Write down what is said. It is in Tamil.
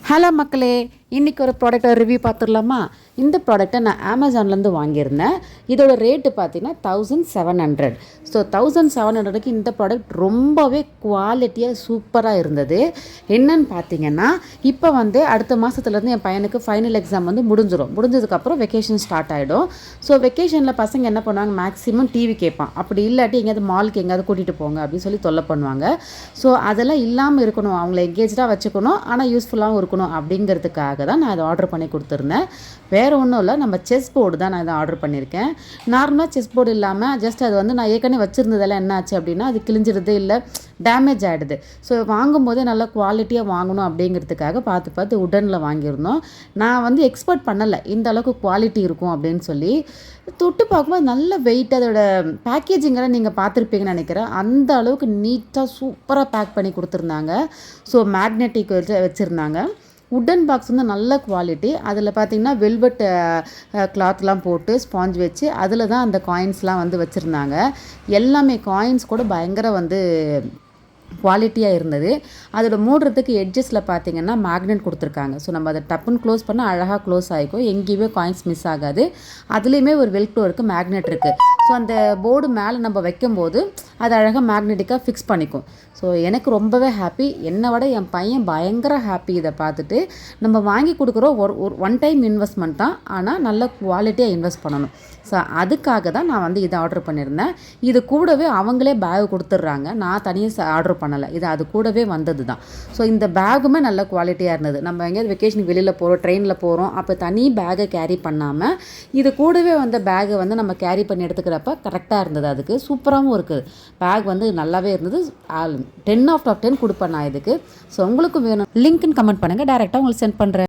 ஹலோ மக்களே, இன்றைக்கி ஒரு ப்ராடக்ட்டை ரிவ்யூ பார்த்துடலாமா? இந்த ப்ராடக்ட்டை நான் அமேசான்லேருந்து வாங்கியிருந்தேன். இதோட ரேட்டு பார்த்தீங்கன்னா 1700. ஸோ 1700க்கு இந்த ப்ராடக்ட் ரொம்பவே குவாலிட்டியாக சூப்பராக இருந்தது. என்னன்னு பார்த்தீங்கன்னா, இப்போ அடுத்த மாதத்துலேருந்து என் பையனுக்கு ஃபைனல் எக்ஸாம் முடிஞ்சிடும். முடிஞ்சதுக்கப்புறம் வெக்கேஷன் ஸ்டார்ட் ஆகிடும். ஸோ வெக்கேஷனில் பசங்க என்ன பண்ணுவாங்க, மேக்ஸிமம் டிவி கேட்பான். அப்படி இல்லாட்டி எங்கேயாவது மாலுக்கு எங்கேயாவது கூட்டிகிட்டு போங்க அப்படின்னு சொல்லி தொல்லை பண்ணுவாங்க. ஸோ அதெல்லாம் இல்லாமல் இருக்கணும், அவங்கள எங்கேஜாக வச்சுக்கணும், ஆனால் யூஸ்ஃபுல்லாகவும் இருக்கணும் அப்படிங்கிறதுக்காக தான் நான் இதை ஆர்டர் பண்ணி கொடுத்துருந்தேன். வேறு ஒன்றும் இல்லை, நம்ம செஸ் போர்டு தான் நான் இதை ஆர்டர் பண்ணியிருக்கேன். நார்மலாக செஸ் போர்டு இல்லாமல் ஜஸ்ட் அது நான் ஏற்கனவே வச்சுருந்ததெல்லாம் என்ன ஆச்சு அப்படின்னா, அது கிழிஞ்சிடுது, இல்லை டேமேஜ் ஆகிடுது. ஸோ வாங்கும்போதே நல்லா குவாலிட்டியாக வாங்கணும் அப்படிங்கிறதுக்காக பார்த்து உடனில் வாங்கியிருந்தோம். நான் எக்ஸ்பெக்ட் பண்ணலை இந்த அளவுக்கு குவாலிட்டி இருக்கும் அப்படின்னு சொல்லி. தொட்டு பார்க்கும்போது நல்ல வெயிட், அதோட பேக்கேஜிங்கெல்லாம் நீங்கள் பார்த்துருப்பீங்கன்னு நினைக்கிறேன். அந்த அளவுக்கு நீட்டாக சூப்பராக பேக் பண்ணி கொடுத்துருந்தாங்க. ஸோ மேக்னெட்டிக் வச்சுருந்தாங்க. உட்டன் பாக்ஸ் நல்ல குவாலிட்டி. அதில் பார்த்திங்கன்னா வெல்வெட் கிளாத்லாம் போட்டு ஸ்பாஞ்ச் வச்சு அதில் தான் அந்த காயின்ஸ்லாம் வச்சுருந்தாங்க. எல்லாமே காயின்ஸ் கூட பயங்கர குவாலிட்டியாக இருந்தது. அதோட மூடுறதுக்கு எட்ஜஸில் பார்த்திங்கன்னா மேக்னெட் கொடுத்துருக்காங்க. ஸோ நம்ம அதை டப்புன்னு க்ளோஸ் பண்ணால் அழகாக க்ளோஸ் ஆகிக்கும், எங்கேயுமே காயின்ஸ் மிஸ் ஆகாது. அதுலேயுமே ஒரு வெல்க்ரோ இருக்குது, மேக்னெட் இருக்குது. ஸோ அந்த போர்டு மேலே நம்ம வைக்கும்போது அது அழகாக மேக்னெட்டிக்காக ஃபிக்ஸ் பண்ணிக்கும். ஸோ எனக்கு ரொம்பவே ஹாப்பி. என்னை விட என் பையன் பயங்கர ஹாப்பி. இதை பார்த்துட்டு நம்ம வாங்கி கொடுக்குறோம், ஒரு ஒன் டைம் இன்வெஸ்ட்மெண்ட் தான், ஆனால் நல்ல குவாலிட்டியாக இன்வெஸ்ட் பண்ணணும். ஸோ அதுக்காக தான் நான் இதை ஆர்டர் பண்ணியிருந்தேன். இது கூடவே அவங்களே பேக் கொடுத்துட்றாங்க, நான் தனியாக ஆர்டர் பண்ணலை, இது அது கூடவே வந்தது தான். ஸோ இந்த பேகுமே நல்ல குவாலிட்டியாக இருந்தது. நம்ம எங்கேயாவது வெக்கேஷனுக்கு வெளியில் போகிறோம், ட்ரெயினில் போகிறோம், அப்போ தனி பேக்கை கேரி பண்ணாமல் இது கூடவே பேகை நம்ம கேரி பண்ணி எடுத்துக்கிறப்ப கரெக்டாக இருந்தது. அதுக்கு சூப்பராகவும் இருக்குது. பேக் நல்லாவே இருந்தது. 10 out of 10 கொடுப்பேன் நான் இதுக்கு. ஸோ உங்களுக்கு வேணும், லிங்க்னு கமெண்ட் பண்ணுங்கள், டேரெக்டாக உங்களுக்கு சென்ட் பண்ணுறேன்.